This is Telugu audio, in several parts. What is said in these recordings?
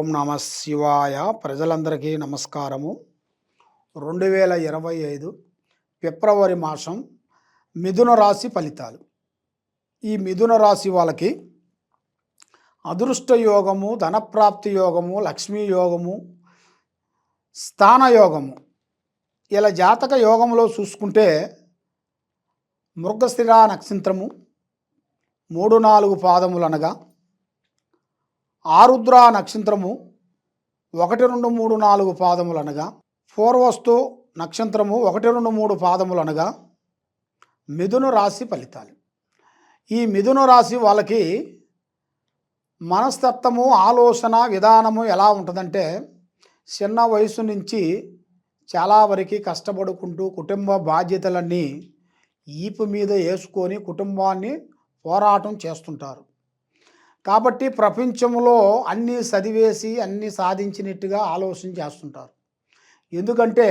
ఓం నమ శివాయ. ప్రజలందరికీ నమస్కారము. 2025 ఫిబ్రవరి మాసం మిథున రాశి ఫలితాలు. ఈ మిథున రాశి వాళ్ళకి అదృష్ట యోగము, ధనప్రాప్తి యోగము, లక్ష్మీ యోగము, స్థాన యోగము. ఇలా జాతక యోగంలో చూసుకుంటే మృగశిర నక్షత్రము 3-4 పాదములు అనగా, ఆరుద్ర నక్షత్రము 1-2-3-4 పాదములు అనగా, పూర్వస్తు నక్షత్రము 1-2-3 పాదములు అనగా మిథున రాశి ఫలితాలు. ఈ మిథున రాశి వాళ్ళకి మనస్తత్వము, ఆలోచన విధానము ఎలా ఉంటుందంటే, చిన్న వయసు నుంచి చాలా వరకు కష్టపడుకుంటూ కుటుంబ బాధ్యతలన్నీ ఈపు మీద వేసుకొని కుటుంబాన్ని పోరాటం చేస్తుంటారు. కాబట్టి ప్రపంచంలో అన్నీ చదివేసి అన్నీ సాధించినట్టుగా ఆలోచన చేస్తుంటారు. ఎందుకంటే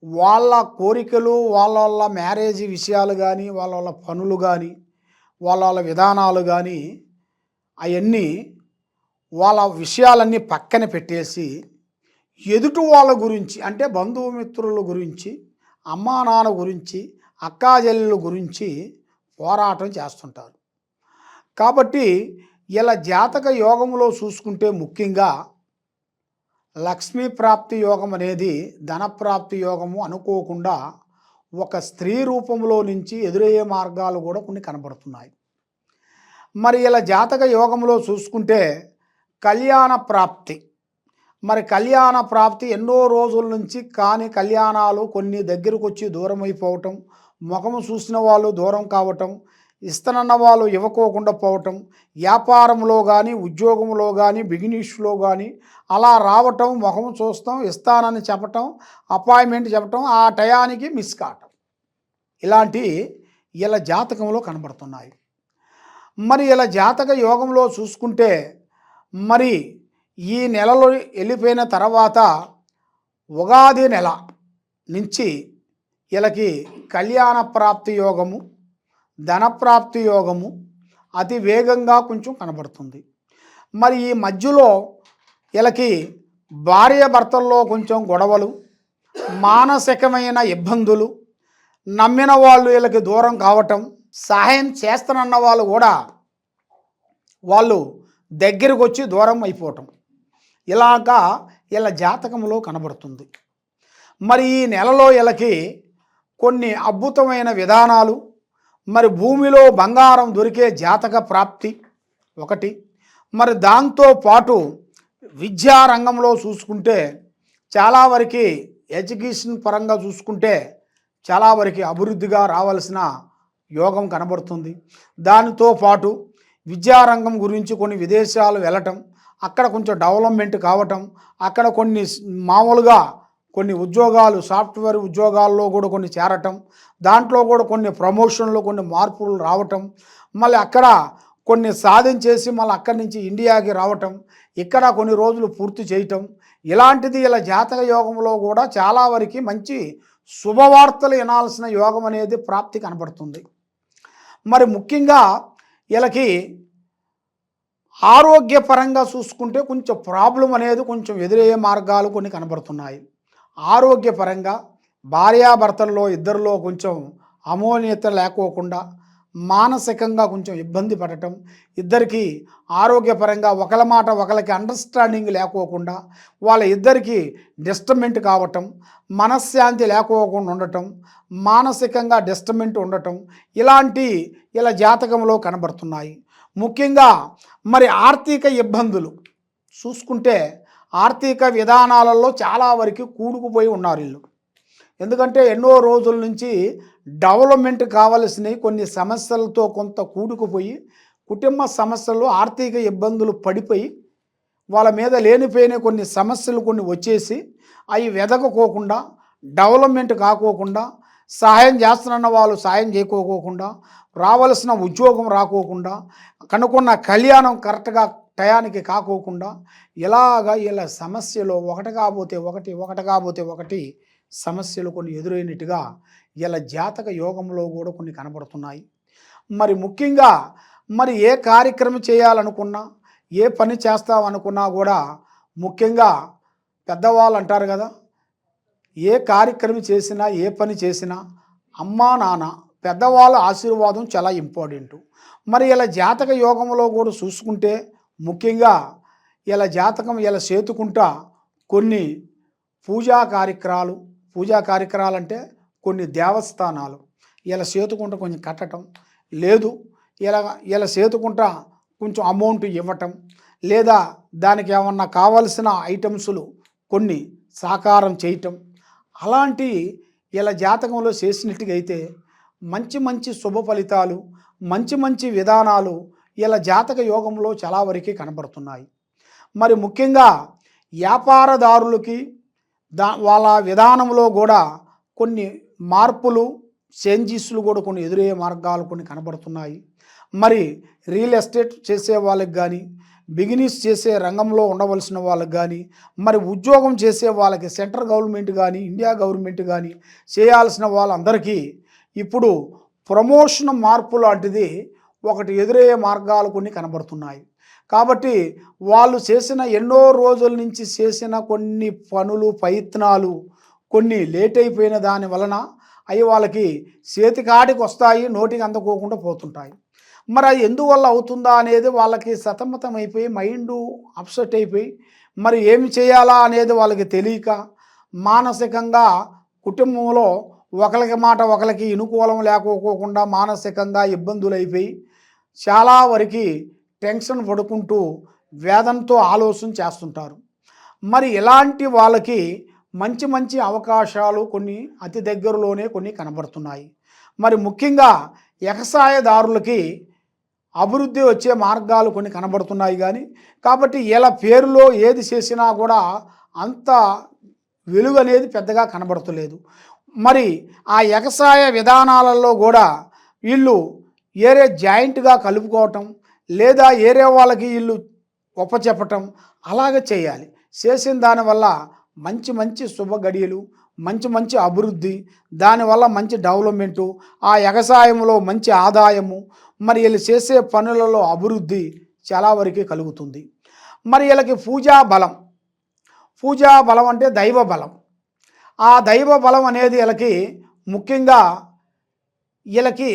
వాళ్ళ కోరికలు, వాళ్ళ మ్యారేజ్ విషయాలు కానీ, వాళ్ళ పనులు కానీ, వాళ్ళ విధానాలు కానీ, అవన్నీ వాళ్ళ విషయాలన్నీ పక్కన పెట్టేసి ఎదుటి వాళ్ళ గురించి, అంటే బంధుమిత్రుల గురించి, అమ్మా నాన్న గురించి, అక్కాజెల్లెల గురించి పోరాటం చేస్తుంటారు. కాబట్టి ఇలా జాతక యోగంలో చూసుకుంటే ముఖ్యంగా లక్ష్మీ ప్రాప్తి యోగం అనేది ధనప్రాప్తి యోగము అనుకోకుండా ఒక స్త్రీ రూపంలో నుంచి ఎదురయ్యే మార్గాలు కూడా కొన్ని కనబడుతున్నాయి. మరి ఇలా జాతక యోగంలో చూసుకుంటే కళ్యాణ ప్రాప్తి. మరి కళ్యాణ ప్రాప్తి ఎన్నో రోజుల నుంచి కాని కళ్యాణాలు కొన్ని దగ్గరకు వచ్చి దూరం అయిపోవటం, ముఖము చూసిన వాళ్ళు దూరం కావటం, ఇస్తానన్న వాళ్ళు ఇవ్వకోకుండా పోవటం, వ్యాపారంలో కానీ, ఉద్యోగంలో కానీ, బిజినెస్లో కానీ అలా రావటం, ముఖం చూస్తాం, ఇస్తానని చెప్పటం, అపాయింట్మెంట్ చెప్పటం, ఆ టయానికి మిస్ కావటం, ఇలాంటి ఇలా జాతకంలో కనబడుతున్నాయి. మరి ఇలా జాతక యోగంలో చూసుకుంటే మరి ఈ నెలలో వెళ్ళిపోయిన తర్వాత ఉగాది నెల నుంచి వీళ్ళకి కళ్యాణ ప్రాప్తి యోగము, ధనప్రాప్తి యోగము అతి వేగంగా కొంచెం కనబడుతుంది. మరి ఈ మధ్యలో వీళ్ళకి భార్య భర్తల్లో కొంచెం గొడవలు, మానసికమైన ఇబ్బందులు, నమ్మిన వాళ్ళు వీళ్ళకి దూరం కావటం, సహాయం చేస్తానన్న వాళ్ళు కూడా వాళ్ళు దగ్గరకు వచ్చి దూరం అయిపోవటం, ఇలాగా వీళ్ళ జాతకంలో కనబడుతుంది. మరి ఈ నెలలో వీళ్ళకి కొన్ని అద్భుతమైన విధానాలు, మరి భూమిలో బంగారం దొరికే జాతక ప్రాప్తి ఒకటి. మరి దాంతో పాటు విద్యారంగంలో చూసుకుంటే చాలా వరకు ఎడ్యుకేషన్ పరంగా చూసుకుంటే చాలా వరకు అభివృద్ధిగా రావాల్సిన యోగం కనబడుతుంది. దానితో పాటు విద్యారంగం గురించి కొన్ని విదేశాలు వెళ్ళటం, అక్కడ కొంచెం డెవలప్మెంట్ కావటం, అక్కడ కొన్ని మామూలుగా కొన్ని ఉద్యోగాలు, సాఫ్ట్వేర్ ఉద్యోగాల్లో కూడా కొన్ని చేరటం, దాంట్లో కూడా కొన్ని ప్రమోషన్లు, కొన్ని మార్పులు రావటం, మళ్ళీ అక్కడ కొన్ని సాధించేసి మళ్ళీ అక్కడి నుంచి ఇండియాకి రావటం, ఇక్కడ కొన్ని రోజులు పూర్తి చేయటం, ఇలాంటిది ఇలా జాతక యోగంలో కూడా చాలా వరకు మంచి శుభవార్తలు వినాల్సిన యోగం అనేది ప్రాప్తి కనబడుతుంది. మరి ముఖ్యంగా వీళ్ళకి ఆరోగ్యపరంగా చూసుకుంటే కొంచెం ప్రాబ్లం అనేది కొంచెం ఎదురయ్యే మార్గాలు కొన్ని కనబడుతున్నాయి. ఆరోగ్యపరంగా భార్యాభర్తల్లో ఇద్దరిలో కొంచెం అమోన్యత లేకోకుండా, మానసికంగా కొంచెం ఇబ్బంది పడటం, ఇద్దరికి ఆరోగ్యపరంగా ఒకళ్ళ మాట ఒకళ్ళకి అండర్స్టాండింగ్ లేకోకుండా వాళ్ళ ఇద్దరికి డిస్టర్బెంట్ కావటం, మనశ్శాంతి లేకోకుండా ఉండటం, మానసికంగా డిస్టర్బెంట్ ఉండటం, ఇలాంటి ఇలా జాతకంలో కనబడుతున్నాయి. ముఖ్యంగా మరి ఆర్థిక ఇబ్బందులు చూసుకుంటే ఆర్థిక విధానాలలో చాలా వరకు కూడుకుపోయి ఉన్నారు వీళ్ళు. ఎందుకంటే ఎన్నో రోజుల నుంచి డెవలప్మెంట్ కావలసినవి కొన్ని సమస్యలతో కొంత కూడుకుపోయి, కుటుంబ సమస్యలు, ఆర్థిక ఇబ్బందులు పడిపోయి వాళ్ళ మీద లేనిపోయిన కొన్ని సమస్యలు కొన్ని వచ్చేసి అవి వెదకపోకుండా, డెవలప్మెంట్ కాకోకుండా, సహాయం చేస్తున్న వాళ్ళు సాయం చేయకోకుండా, రావాల్సిన ఉద్యోగం రాకోకుండా, కనుక్కున్న కళ్యాణం కరెక్ట్గా టయానికి కాకోకుండా, ఇలాగా ఇలా సమస్యలు ఒకటి కాకపోతే ఒకటి సమస్యలు కొన్ని ఎదురైనట్టుగా ఇలా జాతక యోగంలో కూడా కొన్ని కనబడుతున్నాయి. మరి ముఖ్యంగా మరి ఏ కార్యక్రమం చేయాలనుకున్నా, ఏ పని చేస్తామనుకున్నా కూడా ముఖ్యంగా పెద్దవాళ్ళు అంటారు కదా, ఏ కార్యక్రమం చేసినా ఏ పని చేసినా అమ్మా నాన్న పెద్దవాళ్ళ ఆశీర్వాదం చాలా ఇంపార్టెంట్. మరి ఇలా జాతక యోగంలో కూడా చూసుకుంటే ముఖ్యంగా ఇలా జాతకం ఇలా చేతుకుంటా కొన్ని పూజా కార్యక్రమాలు అంటే కొన్ని దేవస్థానాలు ఇలా చేతుకుంటా కొంచెం కట్టడం, లేదు ఇలా ఇలా చేతుకుంటా కొంచెం అమౌంట్ ఇవ్వటం, లేదా దానికి ఏమన్నా కావలసిన ఐటమ్స్లు కొన్ని సాకారం చేయటం, అలాంటి ఇలా జాతకంలో చేసినట్టుగా అయితే మంచి మంచి శుభ ఫలితాలు, మంచి మంచి విధానాలు ఇలా జాతక యోగంలో చాలా వరకు కనబడుతున్నాయి. మరి ముఖ్యంగా వ్యాపారదారులకి వాళ్ళ విధానంలో కూడా కొన్ని మార్పులు, చేంజెస్లు కూడా కొన్ని ఎదురయ్యే మార్గాలు కొన్ని కనబడుతున్నాయి. మరి రియల్ ఎస్టేట్ చేసే వాళ్ళకి కానీ, బిజినెస్ చేసే రంగంలో ఉండవలసిన వాళ్ళకి కానీ, మరి ఉద్యోగం చేసే వాళ్ళకి సెంట్రల్ గవర్నమెంట్ కానీ ఇండియా గవర్నమెంట్ కానీ చేయాల్సిన వాళ్ళందరికీ ఇప్పుడు ప్రమోషన్ మార్పు లాంటిది ఒకటి ఎదురయ్యే మార్గాలు కొన్ని కనబడుతున్నాయి. కాబట్టి వాళ్ళు చేసిన ఎన్నో రోజుల నుంచి చేసిన కొన్ని పనులు, ప్రయత్నాలు కొన్ని లేట్ అయిపోయిన దాని వలన అవి వాళ్ళకి చేతికాడికి వస్తాయి, నోటికి అందుకోకుండా పోతుంటాయి. మరి అది ఎందువల్ల అవుతుందా అనేది వాళ్ళకి సతమతం అయిపోయి మైండు అప్సెట్ అయిపోయి మరి ఏమి చేయాలా అనేది వాళ్ళకి తెలియక మానసికంగా కుటుంబంలో ఒకరికి మాట ఒకరికి అనుకూలం లేకపోకుండా మానసికంగా ఇబ్బందులు అయిపోయి చాలా వరకు టెన్షన్ పడుకుంటూ వేదనతో ఆలోచన చేస్తుంటారు. మరి ఇలాంటి వాళ్ళకి మంచి మంచి అవకాశాలు కొన్ని అతి దగ్గరలోనే కొన్ని కనబడుతున్నాయి. మరి ముఖ్యంగా వ్యవసాయదారులకి అభివృద్ధి వచ్చే మార్గాలు కొన్ని కనబడుతున్నాయి. కానీ కాబట్టి వీళ్ళ పేరులో ఏది చేసినా కూడా అంత వెలుగు అనేది పెద్దగా కనబడతలేదు. మరి ఆ వ్యవసాయ విధానాలలో కూడా వీళ్ళు ఏరే జాయింట్గా కలుపుకోవటం, లేదా ఏరే వాళ్ళకి వీళ్ళు ఒప్పచెప్పటం అలాగే చేయాలి. చేసిన దానివల్ల మంచి మంచి శుభ గడియలు, మంచి మంచి అభివృద్ధి, దానివల్ల మంచి డెవలప్మెంటు, ఆ వ్యవసాయంలో మంచి ఆదాయము, మరి వీళ్ళు చేసే పనులలో అభివృద్ధి చాలా వరకు కలుగుతుంది. మరి వీళ్ళకి పూజా బలం అంటే దైవ బలం. ఆ దైవ బలం అనేది వీళ్ళకి ముఖ్యంగా వీళ్ళకి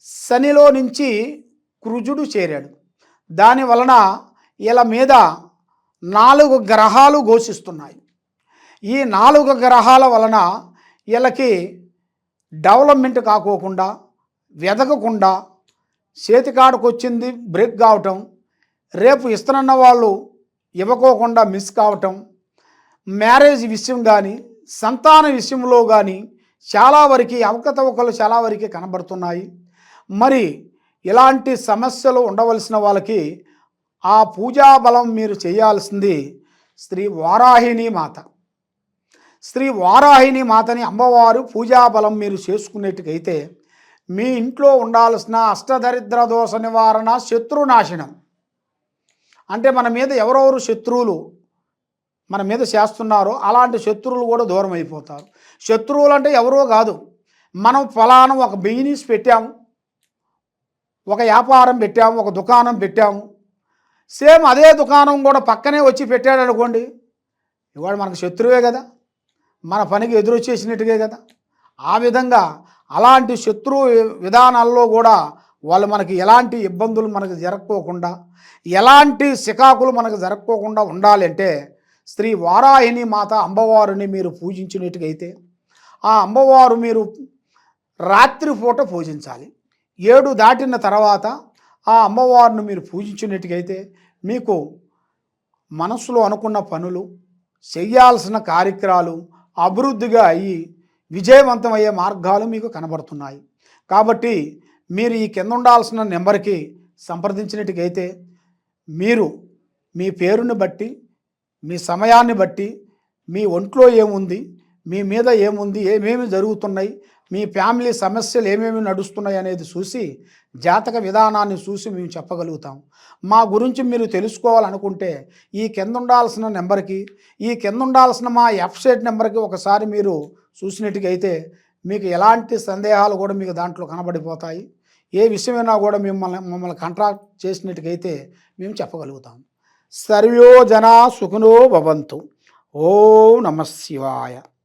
శనిలో నుంచి కుజుడు చేరాడు. దాని వలన వీళ్ళ మీద 4 గ్రహాలు ఘోషిస్తున్నాయి. ఈ 4 గ్రహాల వలన వీళ్ళకి డెవలప్మెంట్ కాకోకుండా, వెదకకుండా, చేతికాడకు వచ్చింది బ్రేక్ కావటం, రేపు ఇస్తున్న వాళ్ళు ఇవ్వకోకుండా మిస్ కావటం, మ్యారేజ్ విషయం కానీ సంతాన విషయంలో కానీ చాలా వరకు అవకతవకలు చాలా వరకు కనబడుతున్నాయి. మరి ఇలాంటి సమస్యలు ఉండవలసిన వాళ్ళకి ఆ పూజా బలం మీరు చేయాల్సింది శ్రీ వారాహిణి మాతని అమ్మవారు పూజా బలం మీరు చేసుకునేట్టుకైతే మీ ఇంట్లో ఉండాల్సిన అష్టదరిద్ర దోష నివారణ, శత్రునాశనం అంటే మన మీద ఎవరెవరు శత్రువులు మన మీద చేస్తున్నారో అలాంటి శత్రువులు కూడా దూరం అయిపోతారు. శత్రువులు అంటే ఎవరో కాదు, మనం ఫలానా ఒక బిజినెస్ పెట్టాము, ఒక వ్యాపారం పెట్టాము, ఒక దుకాణం పెట్టాము, సేమ్ అదే దుకాణం కూడా పక్కనే వచ్చి పెట్టాడు అనుకోండి, ఇవాళ మనకు శత్రువే కదా, మన పనికి ఎదురొచ్చేసినట్టుగా కదా. ఆ విధంగా అలాంటి శత్రు విధానాల్లో కూడా వాళ్ళు మనకి ఎలాంటి ఇబ్బందులు మనకు జరగకోకుండా, ఎలాంటి సికాకులు మనకు జరగకోకుండా ఉండాలంటే శ్రీ వారాహిణి మాత అమ్మవారిని మీరు పూజించినట్టుగైతే ఆ అమ్మవారు మీరు రాత్రిపూట పూజించాలి. 7 దాటిన తర్వాత ఆ అమ్మవారిని మీరు పూజించినట్టుగైతే మీకు మనసులో అనుకున్న పనులు, చేయాల్సిన కార్యక్రమాలు అభివృద్ధిగా అయ్యి విజయవంతమయ్యే మార్గాలు మీకు కనబడుతున్నాయి. కాబట్టి మీరు ఈ కింద ఉండాల్సిన నెంబర్కి సంప్రదించినట్టుగైతే మీరు మీ పేరుని బట్టి, మీ సమయాన్ని బట్టి, మీ ఒంట్లో ఏముంది, మీ మీద ఏముంది, ఏమేమి జరుగుతున్నాయి, మీ ఫ్యామిలీ సమస్యలు ఏమేమి నడుస్తున్నాయి అనేది చూసి జాతక విధానాన్ని చూసి మేము చెప్పగలుగుతాం. మా గురించి మీరు తెలుసుకోవాలనుకుంటే ఈ కింద ఉండాల్సిన నెంబర్కి, ఈ కింద ఉండాల్సిన మా వెబ్సైట్ నెంబర్కి ఒకసారి మీరు చూసినట్టుగైతే మీకు ఎలాంటి సందేహాలు కూడా మీకు దాంట్లో కనబడిపోతాయి. ఏ విషయమైనా కూడా మమ్మల్ని కాంటాక్ట్ చేసినట్టుగైతే మేము చెప్పగలుగుతాం. సర్వో జనా సుఖినో భవంతు. ఓం నమ శివాయ.